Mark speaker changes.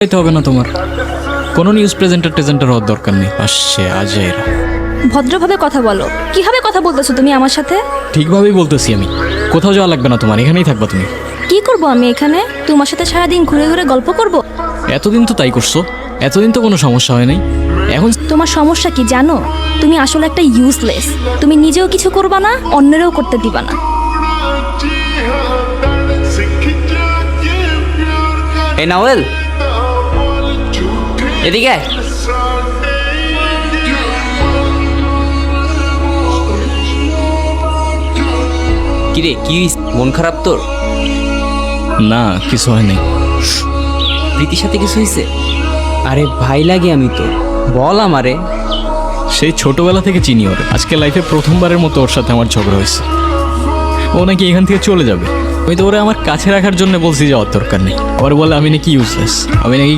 Speaker 1: যেতে হবে না তোমার কোনো নিউজ প্রেজেন্টার হওয়ার দরকার নেই। আসছে আজে এরা
Speaker 2: ভদ্রভাবে কথা বলো। কিভাবে কথা বলতেছো তুমি আমার সাথে?
Speaker 1: ঠিকভাবেই বলতেছি আমি। কোথাও যাওয়া লাগবে না তোমার, এখানেই থাকবা তুমি।
Speaker 2: কি করব আমি এখানে? তোমার সাথে সারাদিন ঘুরে ঘুরে গল্প করব?
Speaker 1: এতদিন তো তাই করছো, এতদিন তো কোনো সমস্যা হয় নাই। এখন
Speaker 2: তোমার সমস্যা কি জানো? তুমি আসলে একটা ইউজলেস। তুমি নিজেও কিছু করবা না, অন্যেরও করতে দিবা না।
Speaker 3: এই নাওয়েল, এদিকে আয়। কিরে কি হইছে? মন খারাপ তোর?
Speaker 1: না, কিছু হয় নাই।
Speaker 3: প্রীতির সাথে কিছু হয়েছে? আরে ভাই লাগে আমি তো, বল আমারে।
Speaker 1: সেই ছোটবেলা থেকে চিনি ওর। আজকে লাইফে প্রথমবারের মতো ওর সাথে আমার ঝগড়া হয়েছে। ও নাকি এখান থেকে চলে যাবে। আমি তো ওরে আমার কাছে রাখার জন্য বলছি যাওয়ার দরকার নেই। আবার বলে আমি নাকি ইউজলেস, আমি নাকি